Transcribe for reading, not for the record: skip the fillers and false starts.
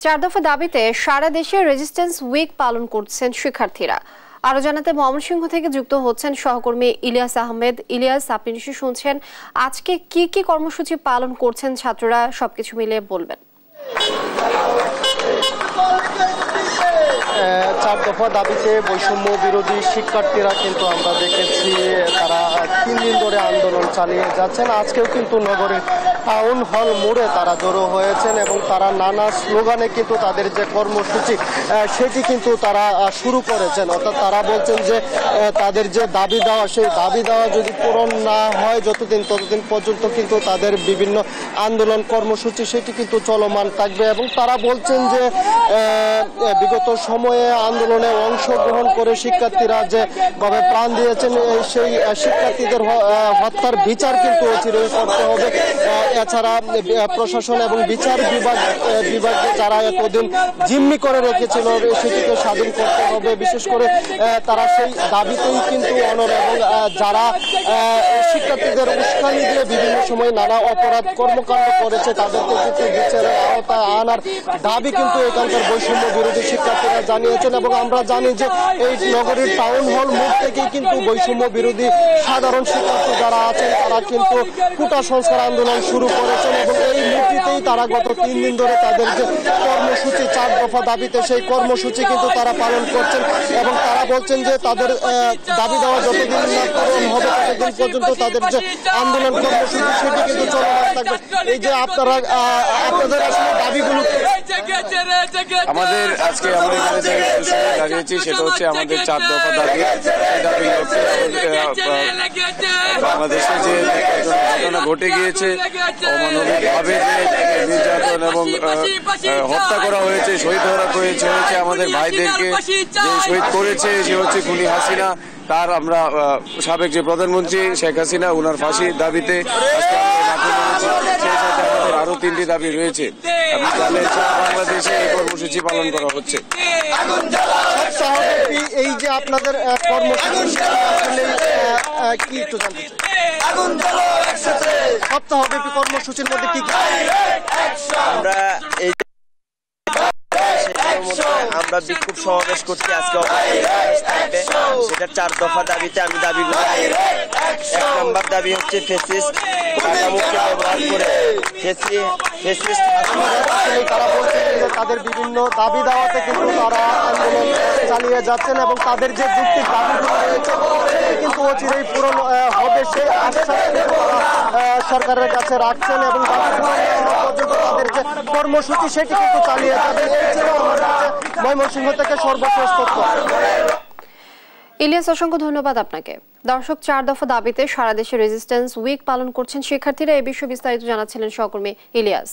চার দফা দাবিতে সারা দেশে রেজিস্ট্যান্স উইক পালন করছেন শিক্ষার্থীরা। আরো জানাতে ময়মনসিংহ থেকে যুক্ত হচ্ছেন সহকর্মী ইলিয়াস আহমেদ। ইলিয়াস, আপনি নিশ্চয়ই শুনছেন আজকে কি কি কর্মসূচি পালন করছেন ছাত্ররা, সবকিছু মিলিয়ে বলবেন। চার দফা দাবিতে বৈষম্য বিরোধী শিক্ষার্থীরা কিন্তু আমরা দেখেছি তারা 3 দিন ধরে আন্দোলন চালিয়ে যাচ্ছেন। আজকেও কিন্তু নগরের টাউন হল মোড়ে তারা জড়ো হয়েছেন এবং তারা নানা স্লোগানে কিন্তু তাদের যে কর্মসূচি সেটি কিন্তু তারা শুরু করেছেন। অর্থাৎ তারা বলছেন যে তাদের যে দাবি দেওয়া, সেই দাবি দেওয়া যদি পূরণ না হয় ততদিন পর্যন্ত কিন্তু তাদের বিভিন্ন আন্দোলন কর্মসূচি সেটি কিন্তু চলমান থাকবে। এবং তারা বলছেন যে বিগত সময়ে আন্দোলনে অংশগ্রহণ করে শিক্ষার্থীরা যেভাবে প্রাণ দিয়েছেন সেই শিক্ষার্থীদের হত্যার বিচার কিন্তু অচিরেই করতে হবে। এছাড়া প্রশাসন এবং বিচার বিভাগে যারা এতদিন জিম্মি করে রেখেছিল সেটিকে স্বাধীন করতে হবে। বিশেষ করে তারা সেই দাবিতেই কিন্তু অনড় এবং যারা শিক্ষার্থীদের উস্কানি দিয়ে বিভিন্ন সময় নানা অপরাধ কর্মকাণ্ড করেছে তাদেরকে কিন্তু বিচারের আওতায় আনার দাবি কিন্তু এখানকার বৈষম্য বিরোধী শিক্ষার্থীরা জানিয়েছেন। এবং আমরা জানি যে এই নগরীর টাউন হল মোড় থেকেই কিন্তু বৈষম্য বিরোধী সাধারণ শিক্ষার্থী যারা আছেন তারা কিন্তু কোটা সংস্কার আন্দোলন শুরু করেছেন এবং এই মূর্তিতেই তারা গত 3 দিন ধরে তাদের যে কর্মসূচি চার দফা দাবিতে সেই কর্মসূচি কিন্তু তারা পালন করছেন। এবং তারা বলছেন যে তাদের দাবি দেওয়া যতদিন না পূরণ হবে ততদিন পর্যন্ত তাদের যে আন্দোলন কর্মসূচি সেটি কিন্তু চলমান থাকবে। এই যে আপনাদের আসলে দাবিগুলো আমাদের আজকে আমরা দাঁড়িয়েছি সেটা হচ্ছে আমাদের চার দফা দাবি। বাংলাদেশে যে ঘটনা ঘটে গিয়েছে অমানবিকভাবে যে নির্যাতন এবং হত্যা করা হয়েছে, শহীদ করা হয়েছে আমাদের ভাইদেরকে যে শহীদ করেছে সে হচ্ছে খুনি হাসিনা। তার আমরা সাবেক যে প্রধানমন্ত্রী শেখ হাসিনা ওনার ফাঁসির দাবিতে আজকে আমাদের আরো 3টি দাবি রয়েছে। বাংলাদেশে এই কর্মসূচি পালন করা হচ্ছে। এই যে আপনাদের কর্মসূচি কি একটু জানতে চাই, সপ্তাহব্যাপী কর্মসূচির মধ্যে কি আমরা এই আমরা বিক্ষোভ সমাবেশ করছি আজকে সেটা চার দফা দাবিতে আমি দাবি করি। 1 নম্বর দাবি হচ্ছে ফ্যাসিস্ট কাঠামোকে ব্যবহার করে তারা বলছেন যে তাদের বিভিন্ন দাবি দেওয়াতে কিন্তু তারা আন্দোলন চালিয়ে যাচ্ছেন এবং তাদের যে যুক্তির দাবিগুলো রয়েছে কিন্তু অচিরেই পূরণ হবে সেই আশ্বাস সরকারের কাছে রাখছেন এবং তাদের যে কর্মসূচি সেটি কিন্তু চালিয়ে যাবেন। এই ছিল আমাদের ময়মনসিংহ থেকে সর্বশেষ তথ্য। ইলিয়াস, অসংখ্য ধন্যবাদ আপনাকে। দর্শক, চার দফা দাবিতে সারা দেশে রেজিস্ট্যান্স উইক পালন করছেন শিক্ষার্থীরা। এই বিষয়ে বিস্তারিত জানাচ্ছিলেন সহকর্মী ইলিয়াস।